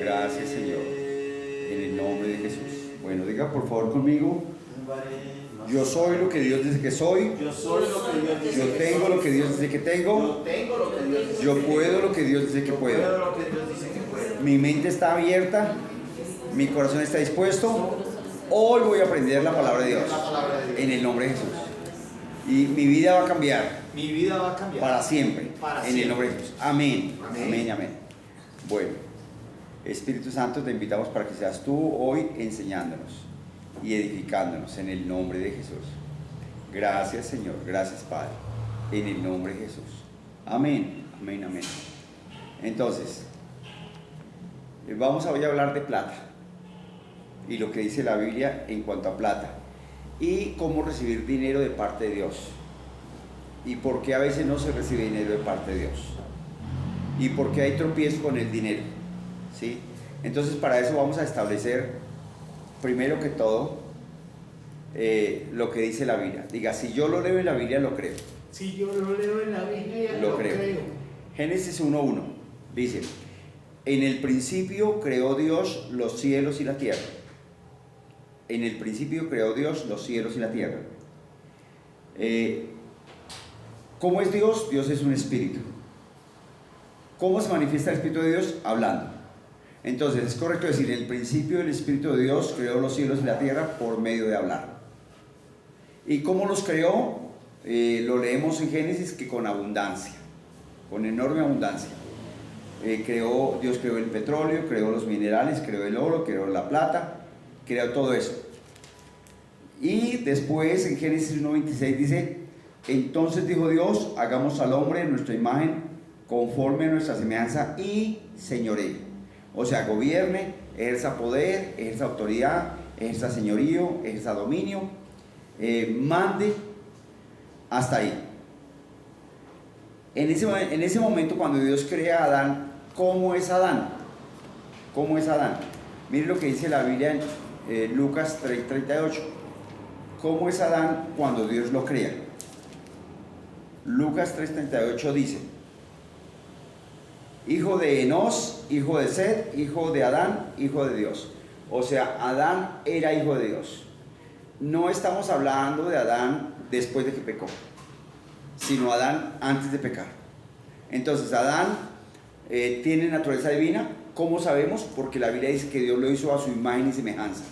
Gracias, Señor. En el nombre de Jesús. Bueno, diga por favor conmigo. Yo soy lo que Dios dice que soy. Yo soy lo que Dios dice Yo que tengo soy. lo que Dios dice que tengo. Yo tengo lo que Dios dice Yo que puedo lo que Dios dice que Yo puedo. puedo lo que Dios dice que puedo. Mi mente está abierta. Mi corazón está dispuesto. Hoy voy a aprender la palabra de Dios. La palabra de Dios. En el nombre de Jesús. Y mi vida va a cambiar Mi vida va a cambiar. para siempre. Para En el siempre. nombre de Jesús. Amén. Amén. Amén, amén. Bueno, Espíritu Santo, te invitamos para que seas tú hoy enseñándonos y edificándonos en el nombre de Jesús. Gracias, Señor. Gracias, Padre. En el nombre de Jesús. Amén. Amén, amén. Entonces, vamos hoy a hablar de plata y lo que dice la Biblia en cuanto a plata y cómo recibir dinero de parte de Dios y por qué a veces no se recibe dinero de parte de Dios y por qué hay tropiezo con el dinero, ¿sí? Entonces, para eso vamos a establecer primero que todo lo que dice la Biblia. Diga, si yo lo leo en la Biblia, lo creo. Si yo lo leo en la Biblia, Lo creo. Génesis 1:1 dice: en el principio creó Dios los cielos y la tierra. En el principio creó Dios los cielos y la tierra. ¿Cómo es Dios? Dios es un espíritu. ¿Cómo se manifiesta el Espíritu de Dios? Hablando. Entonces es correcto decir, en el principio el Espíritu de Dios creó los cielos y la tierra por medio de hablar. ¿Y cómo los creó? Lo leemos en Génesis, que con abundancia, con enorme abundancia. Dios creó el petróleo, creó los minerales, creó el oro, creó la plata, creó todo eso. Y después en Génesis 1:26 dice: entonces dijo Dios, hagamos al hombre en nuestra imagen, conforme a nuestra semejanza, y señoree. O sea, gobierne, ejerza poder, ejerza autoridad, ejerza señorío, ejerza dominio, mande, hasta ahí. En ese momento, cuando Dios crea a Adán, ¿cómo es Adán? ¿Cómo es Adán? Mire lo que dice la Biblia en Lucas 3:38. ¿Cómo es Adán cuando Dios lo crea? Lucas 3:38 dice: hijo de Enos, hijo de Set, hijo de Adán, hijo de Dios. O sea, Adán era hijo de Dios. No estamos hablando de Adán después de que pecó, sino Adán antes de pecar. Entonces Adán tiene naturaleza divina. ¿Cómo sabemos? Porque la Biblia dice que Dios lo hizo a su imagen y semejanza.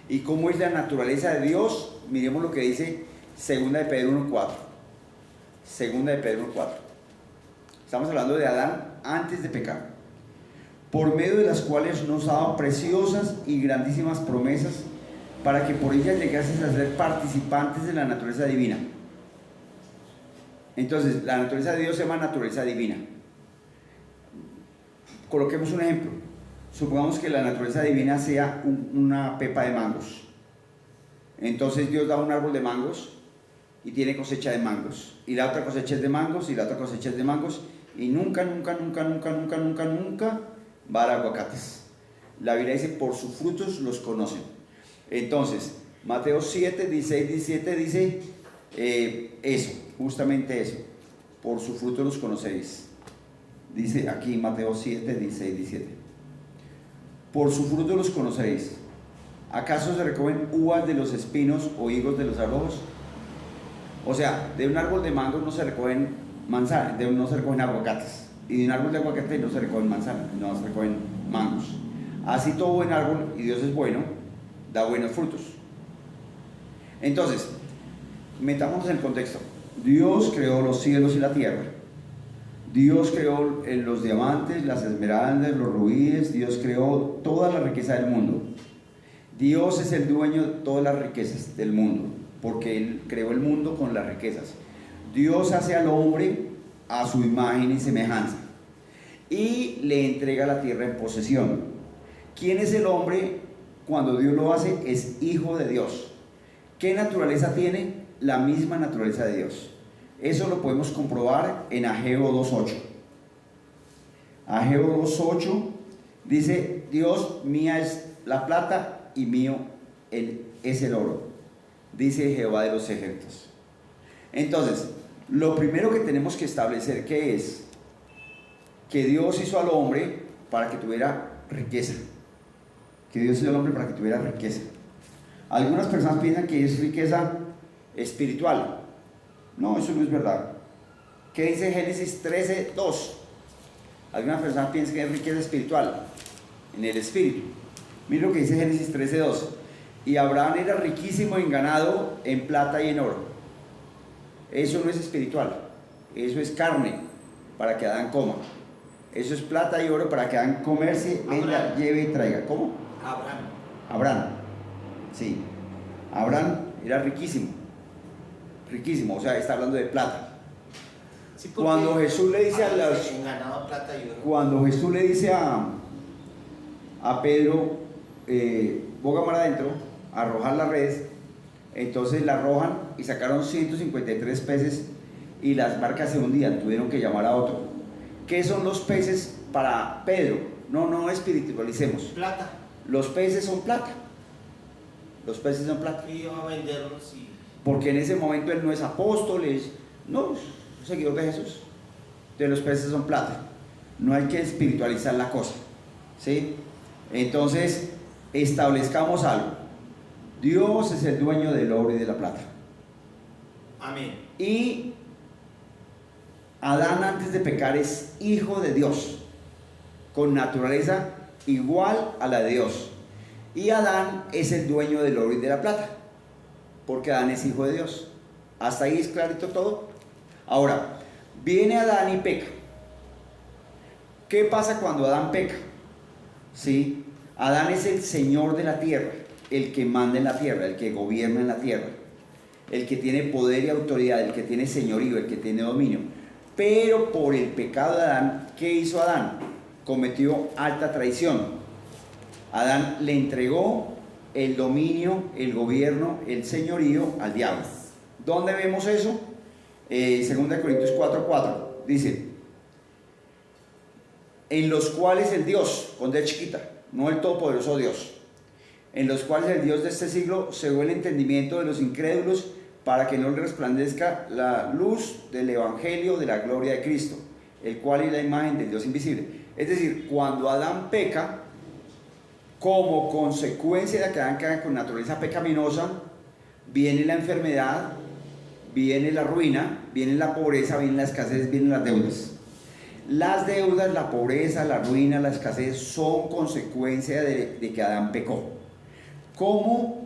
¿Y cómo es la naturaleza de Dios? Miremos lo que dice 2 de Pedro 1:4. 2 de Pedro 1:4. Estamos hablando de Adán antes de pecar, por medio de las cuales nos ha dado preciosas y grandísimas promesas, para que por ellas llegases a ser participantes de la naturaleza divina. Entonces, la naturaleza de Dios se llama naturaleza divina. Coloquemos un ejemplo. Supongamos que la naturaleza divina sea una pepa de mangos. Entonces Dios da un árbol de mangos y tiene cosecha de mangos, y la otra cosecha es de mangos, y la otra cosecha es de mangos, y nunca va a dar aguacates. La Biblia dice: por sus frutos los conocen. Entonces Mateo 7:16-17 dice eso, justamente eso: por sus frutos los conocéis. Dice aquí Mateo 7:16-17: por sus frutos los conoceréis. ¿Acaso se recogen uvas de los espinos o higos de los abrojos? O sea, de un árbol de mango no se recogen manzanas, no se recogen aguacates, y de un árbol de aguacate no se recogen manzanas, no se recogen mangos. Así todo buen árbol, y Dios es bueno, da buenos frutos. Entonces, metámonos en el contexto. Dios creó los cielos y la tierra. Dios creó los diamantes, las esmeraldas, los rubíes. Dios creó toda la riqueza del mundo. Dios es el dueño de todas las riquezas del mundo, porque Él creó el mundo con las riquezas. Dios hace al hombre a su imagen y semejanza y le entrega la tierra en posesión. ¿Quién es el hombre cuando Dios lo hace? Es hijo de Dios. ¿Qué naturaleza tiene? La misma naturaleza de Dios. Eso lo podemos comprobar en Ageo 2:8. Ageo 2:8 dice: Dios, mía es la plata y mío es el oro, dice Jehová de los ejércitos. Entonces, lo primero que tenemos que establecer, ¿qué es? Que Dios hizo al hombre para que tuviera riqueza. Que Dios hizo al hombre para que tuviera riqueza. Algunas personas piensan que es riqueza espiritual. No, eso no es verdad. ¿Qué dice Génesis 13:2? Algunas personas piensan que es riqueza espiritual, en el espíritu. Mira lo que dice Génesis 13:2. Y Abraham era riquísimo en ganado, en plata y en oro. Eso no es espiritual, eso es carne para que Adán coma. Eso es plata y oro para que Adán comerse, venda, lleve y traiga. ¿Cómo? Abraham. Sí. Abraham era riquísimo. Riquísimo, o sea, está hablando de plata. Sí, Cuando Jesús le dice a las... en ganado, plata y oro. Cuando Jesús le dice a Pedro, boga mar adentro, arrojar la red, entonces la arrojan y sacaron 153 peces y las barcas se hundían, tuvieron que llamar a otro. ¿Qué son los peces para Pedro? No espiritualicemos. Plata. Los peces son plata. Los peces son plata. Y iba a venderlos y... Porque en ese momento él no es apóstol, no, es un seguidor de Jesús. De los peces son plata. No hay que espiritualizar la cosa. ¿Sí? Entonces, establezcamos algo. Dios es el dueño del oro y de la plata. Amén. Y Adán antes de pecar es hijo de Dios, con naturaleza igual a la de Dios. Y Adán es el dueño del oro y de la plata, porque Adán es hijo de Dios. ¿Hasta ahí es clarito todo? Ahora, viene Adán y peca. ¿Qué pasa cuando Adán peca? ¿Sí? Adán es el señor de la tierra, el que manda en la tierra, el que gobierna en la tierra, el que tiene poder y autoridad, el que tiene señorío, el que tiene dominio. Pero por el pecado de Adán, ¿qué hizo Adán? Cometió alta traición. Adán le entregó el dominio, el gobierno, el señorío al diablo. ¿Dónde vemos eso? 2 Corintios 4:4 dice: en los cuales el Dios, con D chiquita, no el todopoderoso Dios, en los cuales el Dios de este siglo cegó el entendimiento de los incrédulos para que no le resplandezca la luz del evangelio de la gloria de Cristo, el cual es la imagen del Dios invisible. Es decir, cuando Adán peca, como consecuencia de que Adán cae con naturaleza pecaminosa, viene la enfermedad, viene la ruina, viene la pobreza, viene la escasez, vienen las deudas. Las deudas, la pobreza, la ruina, la escasez son consecuencia de que Adán pecó. ¿Cómo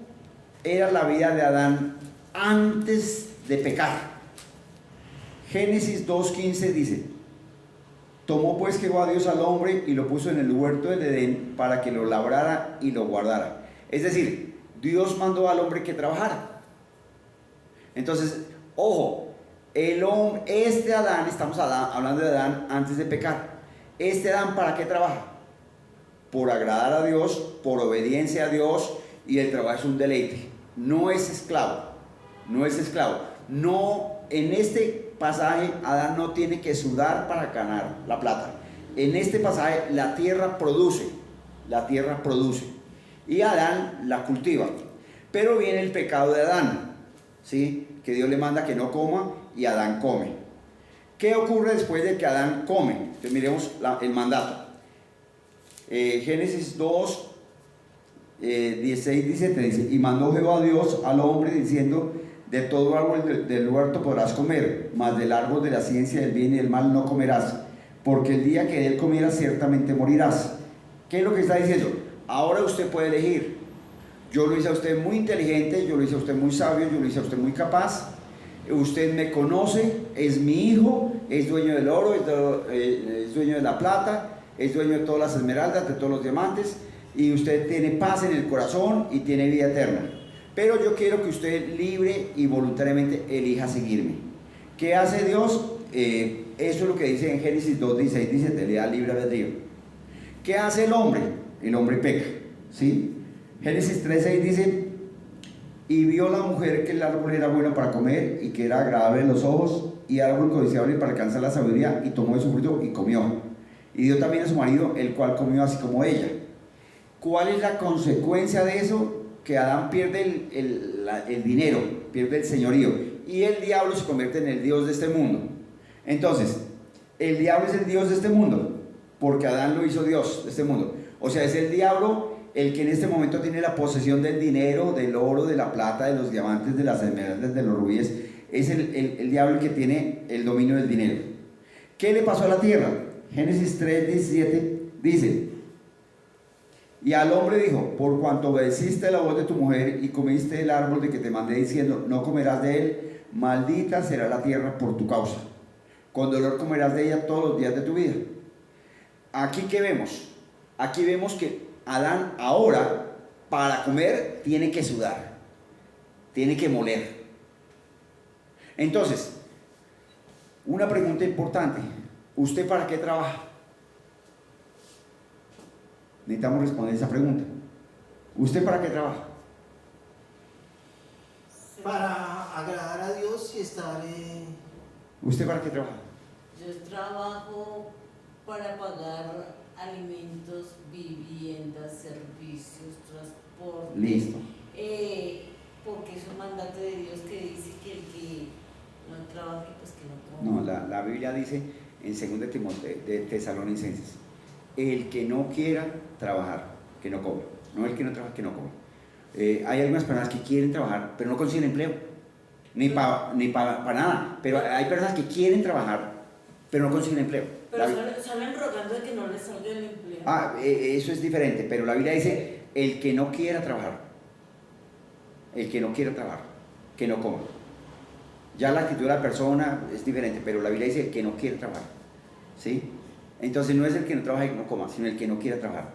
era la vida de Adán antes de pecar? Génesis 2:15 dice: tomó pues Jehová Dios al hombre y lo puso en el huerto del Edén para que lo labrara y lo guardara. Es decir, Dios mandó al hombre que trabajara. Entonces, ojo, este Adán, estamos hablando de Adán antes de pecar. Este Adán, ¿para qué trabaja? Por agradar a Dios, por obediencia a Dios, y el trabajo es un deleite. No es esclavo, no es esclavo. No, en este pasaje Adán no tiene que sudar para ganar la plata. En este pasaje la tierra produce, y Adán la cultiva. Pero viene el pecado de Adán, ¿sí? Que Dios le manda que no coma y Adán come. ¿Qué ocurre después de que Adán come? Entonces miremos el mandato. Génesis 2, 16, 17 dice: y mandó Jehová Dios al hombre diciendo: de todo árbol del huerto podrás comer, mas del árbol de la ciencia del bien y del mal no comerás, porque el día que de él comieras ciertamente morirás. ¿Qué es lo que está diciendo? Ahora usted puede elegir. Yo lo hice a usted muy inteligente, yo lo hice a usted muy sabio, yo lo hice a usted muy capaz. Usted me conoce, es mi hijo, es dueño del oro, es dueño de la plata, es dueño de todas las esmeraldas, de todos los diamantes, y usted tiene paz en el corazón y tiene vida eterna. Pero yo quiero que usted libre y voluntariamente elija seguirme. ¿Qué hace Dios? Eso es lo que dice en Génesis 2:16, dice: te le da libre albedrío. ¿Qué hace el hombre? El hombre peca, ¿sí? Génesis 3:6 dice: y vio la mujer que el árbol era bueno para comer y que era agradable en los ojos y árbol codiciable para alcanzar la sabiduría, y tomó de su fruto y comió. Y dio también a su marido, el cual comió así como ella. ¿Cuál es la consecuencia de eso? Que Adán pierde el dinero, pierde el señorío, y el diablo se convierte en el Dios de este mundo. Entonces, el diablo es el Dios de este mundo, porque Adán lo hizo Dios de este mundo. O sea, es el diablo el que en este momento tiene la posesión del dinero, del oro, de la plata, de los diamantes, de las esmeraldas, de los rubíes. Es el diablo el que tiene el dominio del dinero. ¿Qué le pasó a la tierra? Génesis 3:17 dice: y al hombre dijo, por cuanto obedeciste la voz de tu mujer y comiste del árbol de que te mandé diciendo, no comerás de él, maldita será la tierra por tu causa. Con dolor comerás de ella todos los días de tu vida. Aquí, ¿qué vemos? Aquí vemos que Adán ahora, para comer, tiene que sudar, tiene que moler. Entonces, una pregunta importante: ¿usted para qué trabaja? Necesitamos responder esa pregunta. ¿Usted para qué trabaja? Para agradar a Dios y estar ¿Usted para qué trabaja? Yo trabajo para pagar alimentos, viviendas, servicios, transporte. Listo. Porque es un mandato de Dios que dice que el que no trabaje, pues que no coma. No, la Biblia dice en 2 de Tesalonicenses: el que no quiera trabajar, que no coma. No el que no trabaja, que no coma. Hay algunas personas que quieren trabajar, pero no consiguen empleo, ni para nada. Pero hay personas que quieren trabajar, pero no consiguen empleo. Pero salen rogando de que no les salga el empleo. Eso es diferente, pero la Biblia dice: el que no quiera trabajar, el que no quiera trabajar, que no coma. Ya la actitud de la persona es diferente, pero la Biblia dice: el que no quiere trabajar, ¿sí? Entonces no es el que no trabaja y no coma, sino el que no quiera trabajar,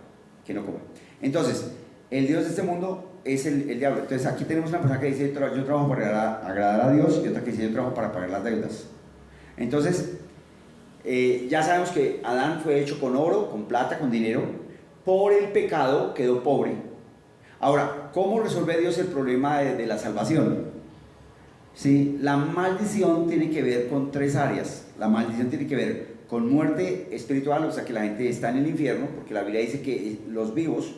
que no coma. Entonces, el Dios de este mundo es el diablo. Entonces aquí tenemos una persona que dice: yo trabajo para agradar a Dios, y otra que dice: yo trabajo para pagar las deudas. Entonces, ya sabemos que Adán fue hecho con oro, con plata, con dinero. Por el pecado quedó pobre. Ahora, ¿cómo resuelve Dios el problema de la salvación? Sí, la maldición tiene que ver con 3 áreas. La maldición tiene que ver con muerte espiritual, o sea que la gente está en el infierno, porque la Biblia dice que los vivos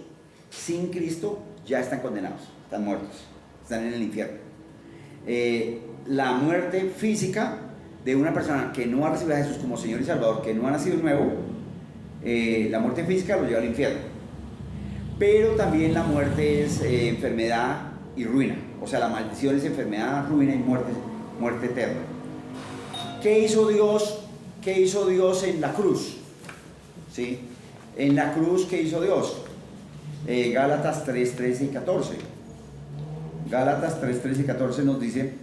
sin Cristo ya están condenados, están muertos, están en el infierno. La muerte física de una persona que no ha recibido a Jesús como Señor y Salvador, que no ha nacido nuevo, la muerte física lo lleva al infierno. Pero también la muerte es enfermedad y ruina, o sea, la maldición es enfermedad, ruina y muerte eterna. ¿Qué hizo Dios? ¿Qué hizo Dios en la cruz? ¿Sí? En la cruz, ¿qué hizo Dios? Gálatas 3:13 y 14. Gálatas 3:13 y 14 nos dice: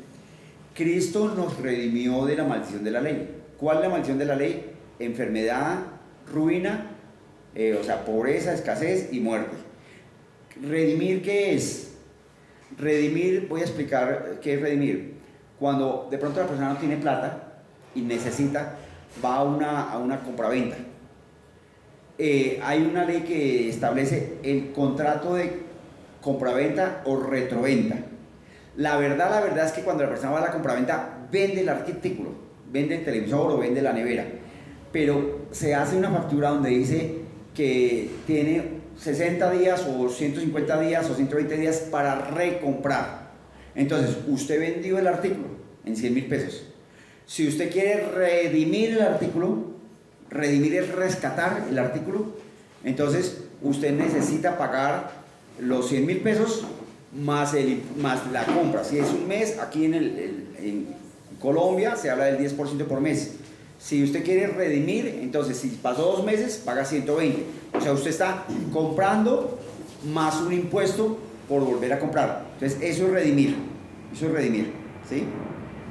Cristo nos redimió de la maldición de la ley. ¿Cuál es la maldición de la ley? Enfermedad, ruina, o sea, pobreza, escasez y muerte. ¿Redimir qué es? Redimir, voy a explicar qué es redimir. Cuando de pronto la persona no tiene plata y necesita, va a una compraventa. Hay una ley que establece el contrato de compraventa o retroventa. La verdad es que cuando la persona va a la compraventa, vende el artículo, vende el televisor o vende la nevera, pero se hace una factura donde dice que tiene 60 días o 150 días o 120 días para recomprar. Entonces, usted vendió el artículo en 100,000 pesos. Si usted quiere redimir el artículo, redimir es rescatar el artículo, entonces usted necesita pagar los 100,000 pesos más la compra. Si es un mes, aquí en Colombia se habla del 10% por mes. Si usted quiere redimir, entonces si pasó 2 meses, paga 120. O sea, usted está comprando más un impuesto por volver a comprar. Entonces, eso es redimir. Eso es redimir, ¿sí?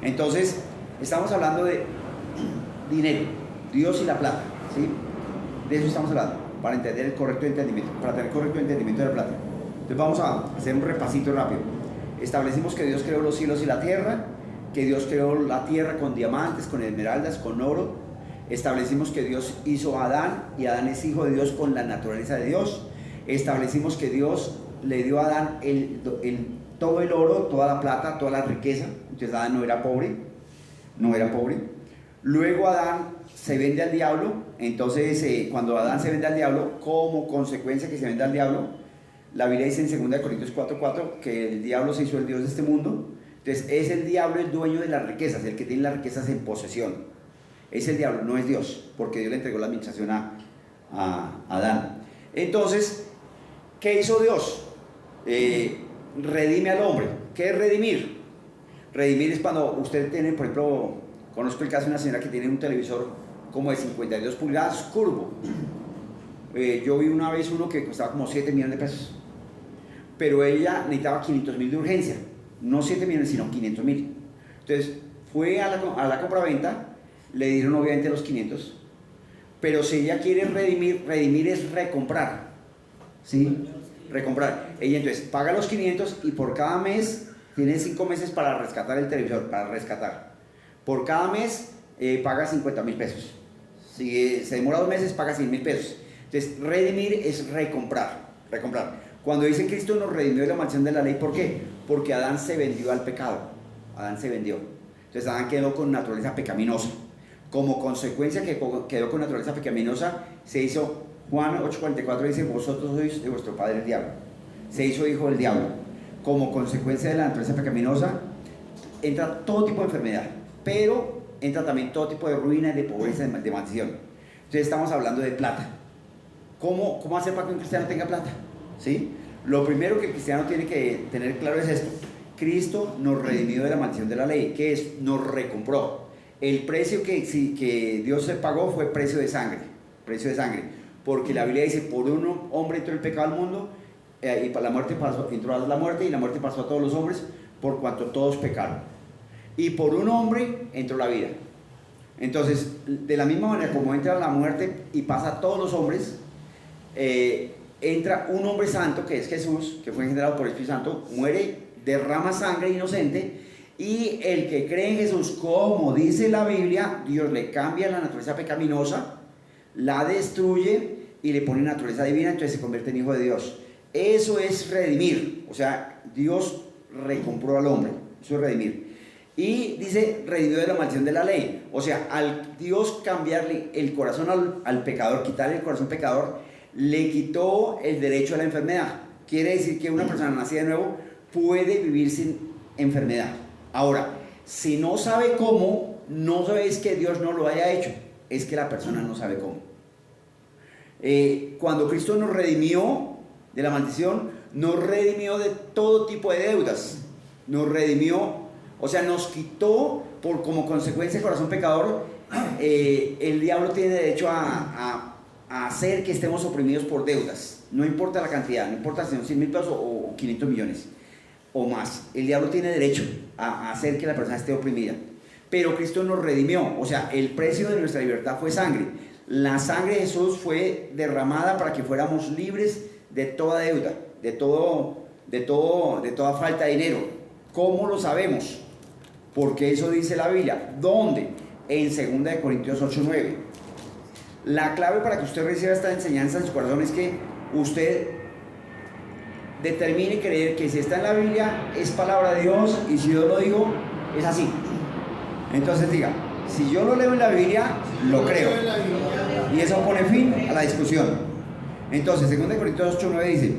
Entonces, estamos hablando de dinero, Dios y la plata, ¿sí? De eso estamos hablando, para entender el correcto entendimiento, para tener correcto entendimiento de la plata. Entonces, vamos a hacer un repasito rápido. Establecimos que Dios creó los cielos y la tierra, que Dios creó la tierra con diamantes, con esmeraldas, con oro. Establecimos que Dios hizo a Adán, y Adán es hijo de Dios con la naturaleza de Dios. Establecimos que Dios le dio a Adán todo el oro, toda la plata, toda la riqueza. Entonces Adán no era pobre. Luego Adán se vende al diablo. Entonces cuando Adán se vende al diablo, como consecuencia que se vende al diablo, la Biblia dice en 2 Corintios 4:4 que el diablo se hizo el Dios de este mundo. Entonces es el diablo el dueño de las riquezas, el que tiene las riquezas en posesión. Es el diablo, no es Dios, porque Dios le entregó la administración a Adán. Entonces, ¿qué hizo Dios? Redime al hombre. ¿Qué es redimir? Redimir es cuando usted tiene, por ejemplo, conozco el caso de una señora que tiene un televisor como de 52 pulgadas curvo. Yo vi una vez uno que costaba como 7 millones de pesos, pero ella necesitaba 500.000 de urgencia, no 7 millones sino 500.000. Entonces fue a la compraventa, le dieron obviamente los 500, pero si ella quiere redimir es recomprar, ¿sí? Recomprar. Ella entonces paga los 500 y por cada mes tiene 5 meses para rescatar el televisor, para rescatar. Por cada mes paga 50.000 pesos. Si se demora 2 meses, paga 100.000 pesos. Entonces, redimir es recomprar. Cuando dice Cristo nos redimió de la maldición de la ley, ¿por qué? Porque Adán se vendió al pecado. Adán se vendió. Entonces, Adán quedó con naturaleza pecaminosa. Como consecuencia que quedó con naturaleza pecaminosa, se hizo, Juan 8:44 dice, vosotros sois de vuestro padre el diablo. Se hizo hijo del diablo. Como consecuencia de la naturaleza pecaminosa, entra todo tipo de enfermedad, pero entra también todo tipo de ruina, de pobreza, de maldición. Entonces estamos hablando de plata. ¿Cómo hacer para que un cristiano tenga plata? ¿Sí? Lo primero que el cristiano tiene que tener claro es esto. Cristo nos redimió de la maldición de la ley, que es, nos recompró. El precio que Dios se pagó fue precio de sangre, porque la Biblia dice, por un hombre entró el pecado al mundo, y para la muerte entró la muerte, y la muerte pasó a todos los hombres, por cuanto todos pecaron. Y por un hombre entró la vida. Entonces, de la misma manera como entra la muerte y pasa a todos los hombres, entra un hombre santo, que es Jesús, que fue engendrado por el Espíritu Santo, muere, derrama sangre inocente, y el que cree en Jesús, como dice la Biblia, Dios le cambia la naturaleza pecaminosa, la destruye y le pone naturaleza divina, entonces se convierte en hijo de Dios. Eso es redimir, o sea, Dios recompró al hombre, eso es redimir. Y dice, redimió de la maldición de la ley, o sea, al Dios cambiarle el corazón al pecador, quitarle el corazón pecador, le quitó el derecho a la enfermedad. Quiere decir que una persona nacida de nuevo puede vivir sin enfermedad. Ahora, si no sabe cómo, no es que Dios no lo haya hecho, es que la persona no sabe cómo. Cuando Cristo nos redimió de la maldición, nos redimió de todo tipo de deudas, nos redimió, o sea, nos quitó como consecuencia del corazón pecador. El diablo tiene derecho a hacer que estemos oprimidos por deudas, no importa la cantidad, no importa si son 100.000 pesos o 500 millones o más, el diablo tiene derecho a hacer que la persona esté oprimida, pero Cristo nos redimió, o sea, el precio de nuestra libertad fue sangre. La sangre de Jesús fue derramada para que fuéramos libres de toda deuda, de toda falta de dinero. ¿Cómo lo sabemos? Porque eso dice la Biblia. ¿Dónde? En 2 Corintios 8:9. La clave para que usted reciba esta enseñanza en su corazón es que usted determine creer que si está en la Biblia es palabra de Dios, y si Dios lo dijo, es así. Entonces diga, si yo lo leo en la Biblia, lo creo. Y eso pone fin a la discusión. Entonces, 2 Corintios 8:9 dice,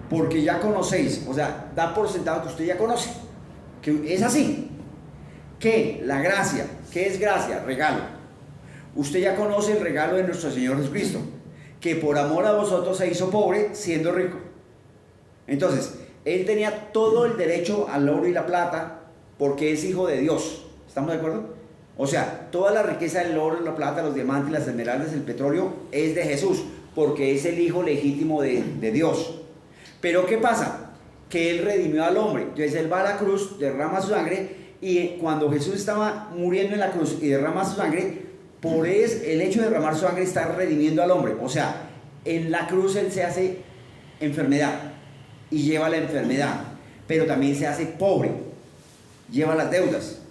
porque ya conocéis, o sea, da por sentado que usted ya conoce, que es así, que la gracia, ¿qué es gracia? Regalo. Usted ya conoce el regalo de nuestro Señor Jesucristo, que por amor a vosotros se hizo pobre siendo rico. Entonces, Él tenía todo el derecho al oro y la plata porque es hijo de Dios. ¿Estamos de acuerdo? O sea, toda la riqueza del oro, la plata, los diamantes, las esmeraldas, el petróleo es de Jesús, porque es el hijo legítimo de Dios. Pero ¿qué pasa? Que Él redimió al hombre. Entonces Él va a la cruz, derrama su sangre, y cuando Jesús estaba muriendo en la cruz y derrama su sangre, por el hecho de derramar su sangre está redimiendo al hombre. O sea, en la cruz Él se hace enfermedad y lleva la enfermedad, pero también se hace pobre, lleva las deudas.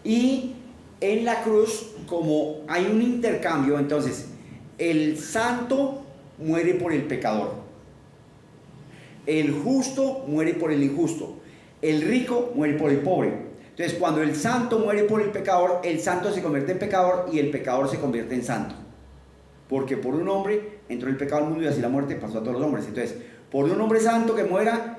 Y en la cruz, como hay un intercambio, entonces el santo muere por el pecador, el justo muere por el injusto, el rico muere por el pobre. Entonces, cuando el santo muere por el pecador, el santo se convierte en pecador y el pecador se convierte en santo, porque por un hombre entró el pecado al mundo y así la muerte pasó a todos los hombres. Entonces, por un hombre santo que muera,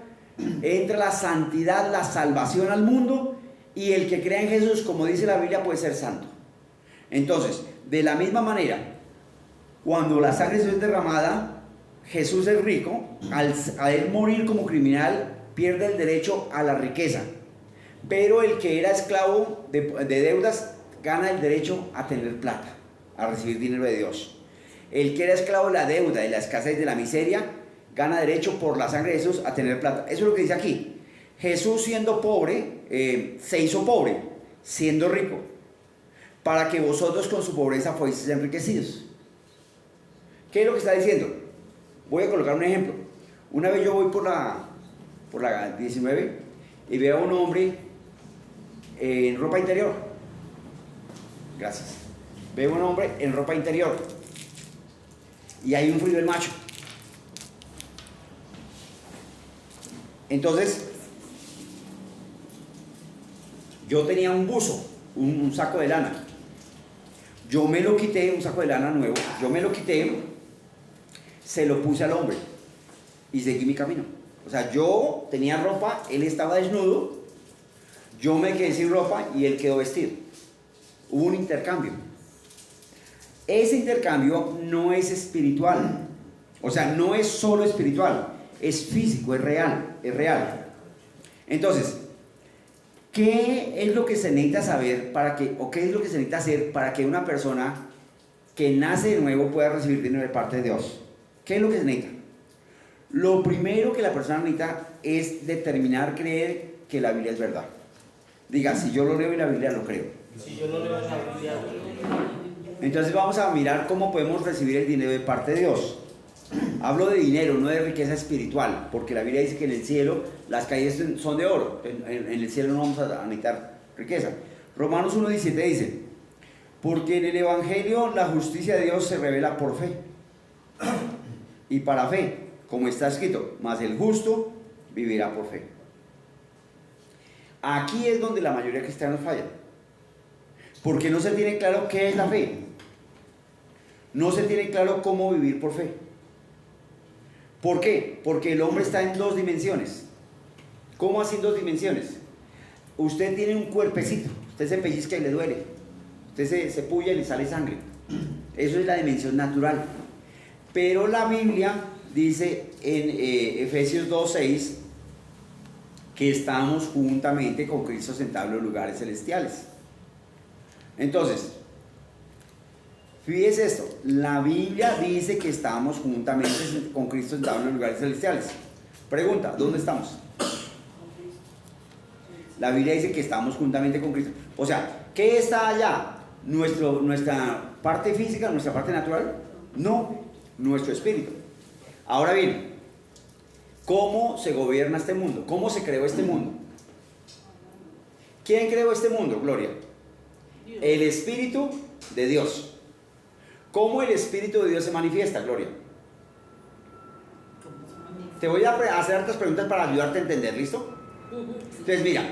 entra la santidad, la salvación al mundo, y el que crea en Jesús, como dice la Biblia, puede ser santo. Entonces, de la misma manera, cuando la sangre es derramada, Jesús es rico, al él morir como criminal, pierde el derecho a la riqueza. Pero el que era esclavo de deudas gana el derecho a tener plata, a recibir dinero de Dios. El que era esclavo de la deuda, de la escasez, de la miseria, gana derecho por la sangre de Jesús a tener plata. Eso es lo que dice aquí. Jesús siendo pobre, se hizo pobre, siendo rico, para que vosotros con su pobreza fueseis enriquecidos. ¿Qué es lo que está diciendo? Voy a colocar un ejemplo. Una vez yo voy por la 19 y veo a un hombre en ropa interior. Gracias. Veo a un hombre en ropa interior y hay un frío del macho. Entonces, yo tenía un buzo, un saco de lana. Yo me lo quité, un saco de lana nuevo. Yo me lo quité, se lo puse al hombre y seguí mi camino. O sea, yo tenía ropa, él estaba desnudo, yo me quedé sin ropa y él quedó vestido. Hubo un intercambio. Ese intercambio no es espiritual. O sea, no es solo espiritual, es físico, es real, es real. Entonces, ¿qué es lo que se necesita saber qué es lo que se necesita hacer para que una persona que nace de nuevo pueda recibir dinero de parte de Dios? ¿Qué es lo que se necesita? Lo primero que la persona necesita es determinar, creer que la Biblia es verdad. Diga, si yo lo leo en la Biblia, lo creo. Si yo lo leo en la Biblia, lo creo. Entonces vamos a mirar cómo podemos recibir el dinero de parte de Dios. Hablo de dinero, no de riqueza espiritual, porque la Biblia dice que en el cielo las calles son de oro. En el cielo no vamos a necesitar riqueza. Romanos 1:17 dice, porque en el Evangelio la justicia de Dios se revela por fe y para fe, como está escrito, mas el justo vivirá por fe. Aquí es donde la mayoría de cristianos fallan, porque no se tiene claro qué es la fe, no se tiene claro cómo vivir por fe. ¿Por qué? Porque el hombre está en dos dimensiones. ¿Cómo así en dos dimensiones? Usted tiene un cuerpecito, usted se pellizca y le duele, usted se puya y le sale sangre. Eso es la dimensión natural. Pero la Biblia dice en Efesios 2:6 que estamos juntamente con Cristo sentados en los lugares celestiales. Entonces, fíjese esto, la Biblia dice que estamos juntamente con Cristo sentados en los lugares celestiales. Pregunta, ¿dónde estamos? La Biblia dice que estamos juntamente con Cristo. O sea, ¿qué está allá? ¿Nuestra parte física, nuestra parte natural? No, nuestro espíritu. Ahora bien, ¿cómo se gobierna este mundo? ¿Cómo se creó este mundo? ¿Quién creó este mundo, Gloria? El Espíritu de Dios. ¿Cómo el Espíritu de Dios se manifiesta, Gloria? Te voy a hacer otras preguntas para ayudarte a entender, ¿listo? Entonces, mira,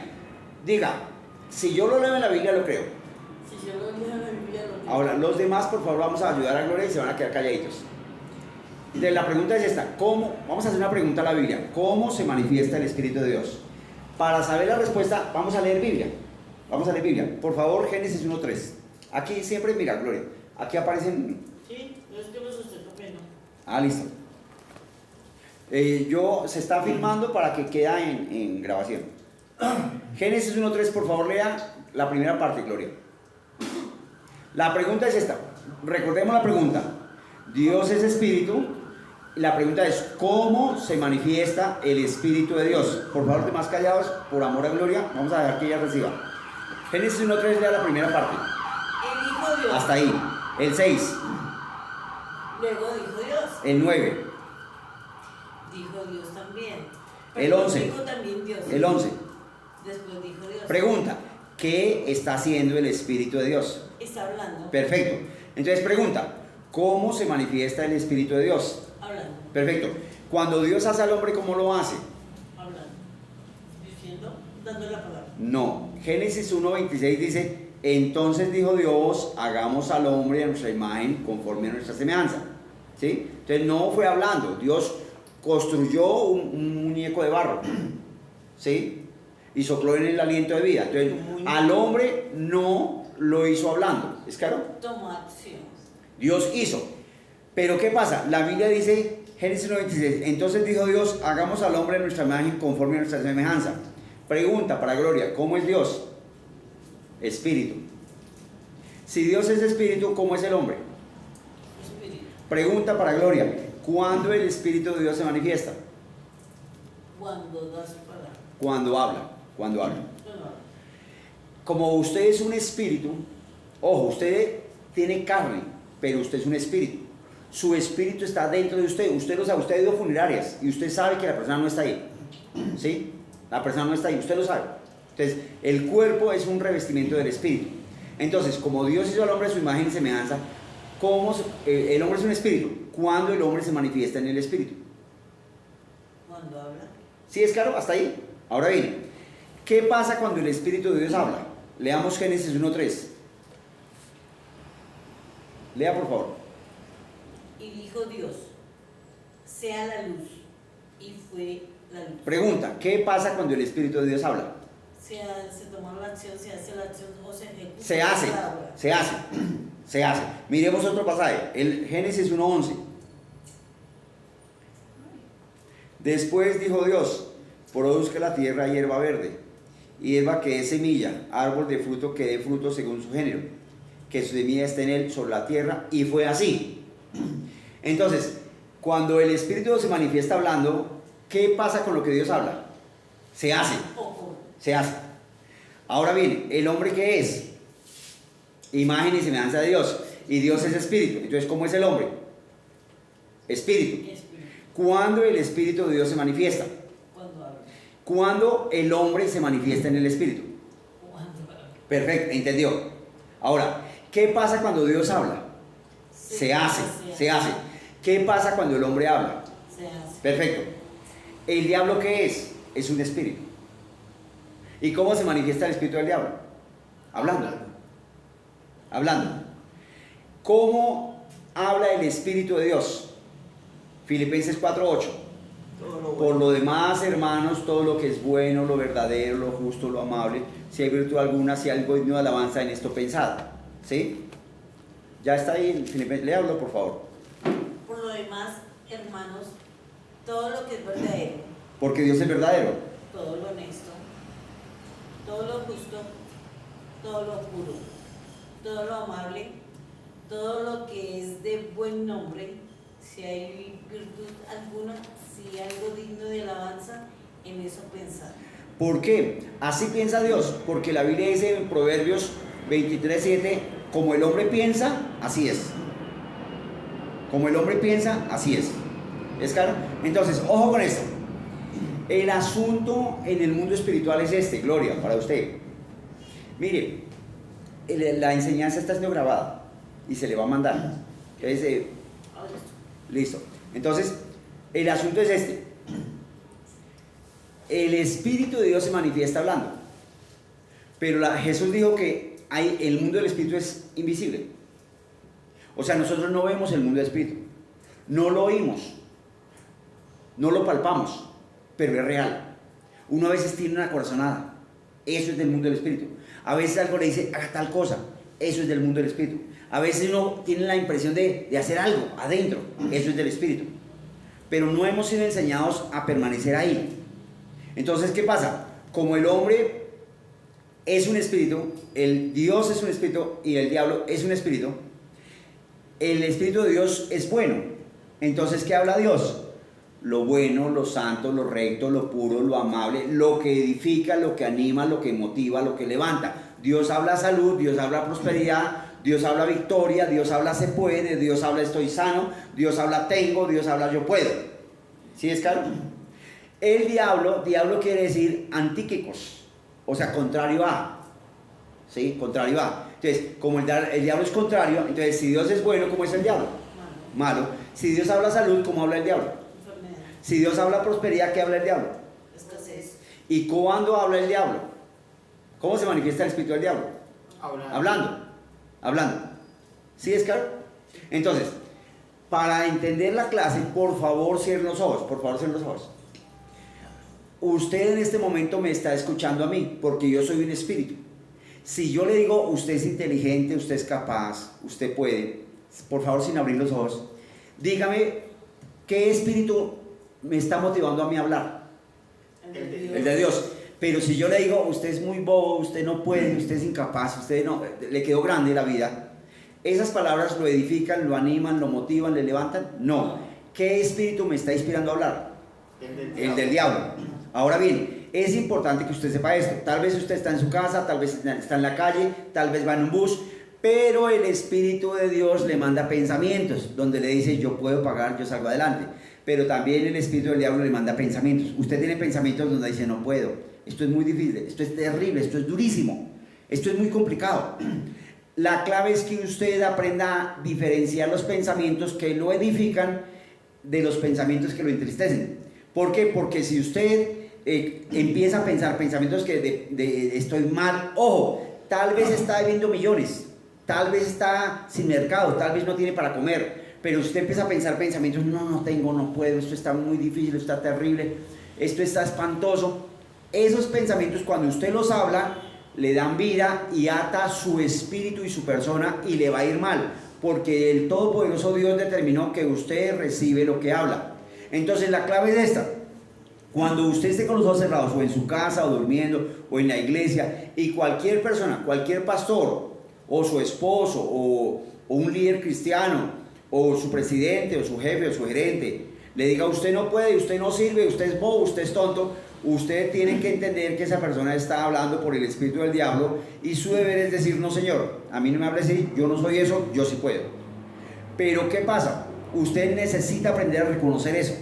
diga, si yo lo leo en la Biblia, lo creo. Si yo lo leo en la Biblia, lo creo. Ahora, los demás, por favor, vamos a ayudar a Gloria y se van a quedar calladitos. Entonces, la pregunta es esta, vamos a hacer una pregunta a la Biblia, ¿cómo se manifiesta el Espíritu de Dios? Para saber la respuesta, vamos a leer Biblia. Vamos a leer Biblia. Por favor, Génesis 1:3. Aquí siempre, mira, Gloria, aquí aparecen... Sí, no es que los estoy copiando. Ah, listo. Se está filmando para que quede en grabación. Génesis 1:3, por favor, lea la primera parte, Gloria. La pregunta es esta. Recordemos la pregunta. Dios es espíritu. La pregunta es, ¿cómo se manifiesta el Espíritu de Dios? Por favor, demás callados, por amor a Gloria, vamos a dejar que ella reciba. Génesis 1:3, lea la primera parte. El dijo Dios. Hasta ahí. El 6. Luego dijo Dios. El 9. Dijo Dios también. El 11. Dijo también Dios. El 11. Después dijo Dios. Pregunta, ¿qué está haciendo el Espíritu de Dios? Está hablando. Perfecto. Entonces pregunta, ¿cómo se manifiesta el Espíritu de Dios? Hablando. Perfecto. Cuando Dios hace al hombre, ¿cómo lo hace? Hablando. Diciendo, dando la palabra. No. Génesis 1:26 dice, entonces dijo Dios, hagamos al hombre a nuestra imagen conforme a nuestra semejanza. ¿Sí? Entonces no fue hablando, Dios construyó un muñeco de barro. ¿Sí? Y sopló en el aliento de vida. Entonces al hombre no lo hizo hablando. ¿Es claro? Tomó acción. Dios hizo. Pero ¿qué pasa? La Biblia dice Génesis 1:26. Entonces dijo Dios, hagamos al hombre en nuestra imagen conforme a nuestra semejanza. Pregunta para Gloria, ¿cómo es Dios? Espíritu. Si Dios es espíritu, ¿cómo es el hombre? Espíritu. Pregunta para Gloria, ¿cuándo el Espíritu de Dios se manifiesta? Cuando das palabra. Cuando habla, cuando habla. No. Como usted es un espíritu, ojo, usted tiene carne, pero usted es un espíritu. Su espíritu está dentro de usted. Usted lo sabe, usted ha ido a funerarias y usted sabe que la persona no está ahí. ¿Sí? La persona no está ahí, usted lo sabe. Entonces, el cuerpo es un revestimiento del espíritu. Entonces, como Dios hizo al hombre a su imagen y semejanza, el hombre es un espíritu. ¿Cuándo el hombre se manifiesta en el espíritu? Cuando habla. ¿Sí es claro? Hasta ahí. Ahora bien, ¿qué pasa cuando el Espíritu de Dios habla? Leamos Génesis 1:3. Lea por favor. Y dijo Dios, sea la luz. Y fue la luz. Pregunta, ¿qué pasa cuando el Espíritu de Dios habla? Se tomó la acción, se hace la acción o se ejecuta. Se hace, la palabra. se hace, se hace. Miremos otro pasaje, el Génesis 1:11. Después dijo Dios, produzca la tierra hierba verde, hierba que es semilla, árbol de fruto que dé fruto según su género, que su semilla esté en él sobre la tierra, y fue así. Entonces, cuando el Espíritu se manifiesta hablando, ¿qué pasa con lo que Dios habla? Se hace, se hace. Ahora bien, ¿el hombre qué es? Imagen y semejanza de Dios, y Dios es espíritu. Entonces, ¿cómo es el hombre? Espíritu. ¿Cuándo el Espíritu de Dios se manifiesta? Cuando habla. ¿Cuándo el hombre se manifiesta en el Espíritu? Cuando habla. Perfecto, entendió. Ahora, ¿qué pasa cuando Dios habla? Se hace, se hace. ¿Qué pasa cuando el hombre habla? Se hace. Perfecto. ¿El diablo qué es? Es un espíritu. ¿Y cómo se manifiesta el espíritu del diablo? Hablando. Hablando. ¿Cómo habla el Espíritu de Dios? Filipenses 4:8. Por lo demás, hermanos, todo lo que es bueno, lo verdadero, lo justo, lo amable, si hay virtud alguna, si hay algo digno de alabanza, en esto pensad. ¿Sí? Ya está ahí, Filipenses, léalo por favor. Por lo demás, hermanos, todo lo que es verdadero, Porque Dios es verdadero. todo lo honesto, todo lo justo, todo lo puro, todo lo amable, todo lo que es de buen nombre, si hay virtud alguna, si hay algo digno de alabanza, en eso pensar. ¿Por qué? Así piensa Dios, porque la Biblia dice en Proverbios 23:7, como el hombre piensa, así es. Como el hombre piensa, así es. ¿Es claro? Entonces, ojo con esto. El asunto en el mundo espiritual es este, Gloria, para usted. Mire, la enseñanza está siendo grabada y se le va a mandar. Entonces, listo. Entonces, el asunto es este. El Espíritu de Dios se manifiesta hablando. Pero Jesús dijo que el mundo del Espíritu es invisible. O sea, nosotros no vemos el mundo del Espíritu. No lo oímos. No lo palpamos. Pero es real. Uno a veces tiene una corazonada. Eso es del mundo del Espíritu. A veces algo le dice, haga tal cosa. Eso es del mundo del Espíritu. A veces uno tiene la impresión de hacer algo adentro. Eso es del Espíritu. Pero no hemos sido enseñados a permanecer ahí. Entonces, ¿qué pasa? Como el hombre es un espíritu, el Dios es un espíritu y el diablo es un espíritu, el Espíritu de Dios es bueno. Entonces, ¿qué habla Dios? Lo bueno, lo santo, lo recto, lo puro, lo amable, lo que edifica, lo que anima, lo que motiva, lo que levanta. Dios habla salud, Dios habla prosperidad, Dios habla victoria, Dios habla se puede, Dios habla estoy sano, Dios habla tengo, Dios habla yo puedo. ¿Sí es claro? El diablo quiere decir antíquicos, o sea, contrario a. ¿Sí? Contrario a. Entonces, como el diablo es contrario, entonces si Dios es bueno, ¿cómo es el diablo? Malo. Si Dios habla salud, ¿cómo habla el diablo? Enfermedad. Si Dios habla prosperidad, ¿qué habla el diablo? Escasez. ¿Y cuándo habla el diablo? ¿Cómo se manifiesta el espíritu del diablo? Hablando. ¿Sí es claro? Entonces, para entender la clase, por favor cierren los ojos, Usted en este momento me está escuchando a mí, porque yo soy un espíritu. Si yo le digo, usted es inteligente, usted es capaz, usted puede, por favor sin abrir los ojos, dígame ¿qué espíritu me está motivando a mí a hablar? El de Dios. Pero si yo le digo, usted es muy bobo, usted no puede, usted es incapaz, usted no, le quedó grande la vida, ¿esas palabras lo edifican, lo animan, lo motivan, le levantan? No. ¿Qué espíritu me está inspirando a hablar? El del diablo. Ahora bien, es importante que usted sepa esto. Tal vez usted está en su casa, tal vez está en la calle, tal vez va en un bus, pero el Espíritu de Dios le manda pensamientos, donde le dice, yo puedo pagar, yo salgo adelante. Pero también el Espíritu del diablo le manda pensamientos. Usted tiene pensamientos donde dice, no puedo, esto es muy difícil, esto es terrible, esto es durísimo, esto es muy complicado. La clave es que usted aprenda a diferenciar los pensamientos que lo edifican de los pensamientos que lo entristecen. ¿Por qué? Porque si usted empieza a pensar pensamientos que estoy mal, ojo, tal vez está debiendo millones, tal vez está sin mercado, tal vez no tiene para comer, pero usted empieza a pensar pensamientos, no tengo, no puedo, esto está muy difícil, esto está terrible, esto está espantoso. Esos pensamientos, cuando usted los habla, le dan vida y ata su espíritu y su persona, y le va a ir mal, porque el Todopoderoso Dios determinó que usted recibe lo que habla. Entonces la clave es esta: cuando usted esté con los ojos cerrados, o en su casa, o durmiendo, o en la iglesia, y cualquier persona, cualquier pastor, o su esposo, o un líder cristiano, o su presidente, o su jefe, o su gerente, le diga, usted no puede, usted no sirve, usted es bobo, usted es tonto, usted tiene que entender que esa persona está hablando por el espíritu del diablo, y su deber es decir, no señor, a mí no me hable así, yo no soy eso, yo sí puedo. Pero ¿qué pasa? Usted necesita aprender a reconocer eso,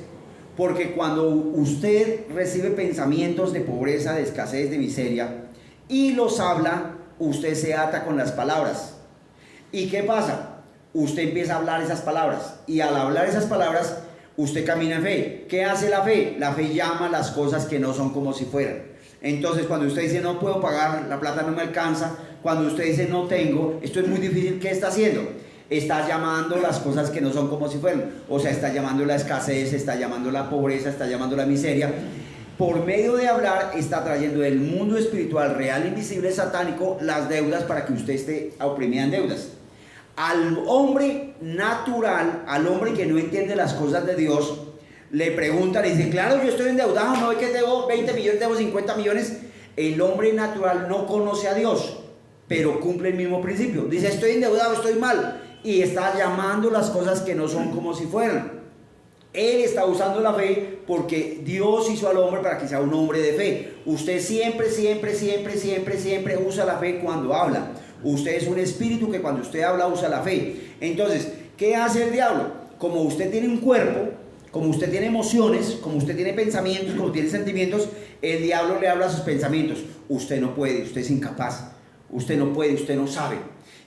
porque cuando usted recibe pensamientos de pobreza, de escasez, de miseria, y los habla, usted se ata con las palabras. ¿Y qué pasa? Usted empieza a hablar esas palabras, y al hablar esas palabras, usted camina en fe. ¿Qué hace la fe? La fe llama las cosas que no son como si fueran. Entonces, cuando usted dice no puedo pagar, la plata no me alcanza, cuando usted dice no tengo, esto es muy difícil, ¿qué está haciendo? Está llamando las cosas que no son como si fueran. O sea, está llamando la escasez, está llamando la pobreza, está llamando la miseria. Por medio de hablar, está trayendo del mundo espiritual real, invisible, satánico, las deudas para que usted esté oprimida en deudas. Al hombre natural, al hombre que no entiende las cosas de Dios, le pregunta, le dice, claro, yo estoy endeudado, no es que debo 20 millones, debo 50 millones. El hombre natural no conoce a Dios, pero cumple el mismo principio. Dice, estoy endeudado, estoy mal, y está llamando las cosas que no son como si fueran. Él está usando la fe porque Dios hizo al hombre para que sea un hombre de fe. Usted siempre usa la fe cuando habla. Usted es un espíritu que cuando usted habla usa la fe. Entonces, ¿qué hace el diablo? Como usted tiene un cuerpo, como usted tiene emociones, como usted tiene pensamientos, como tiene sentimientos, el diablo le habla a sus pensamientos. Usted no puede, usted es incapaz, usted no puede, usted no sabe.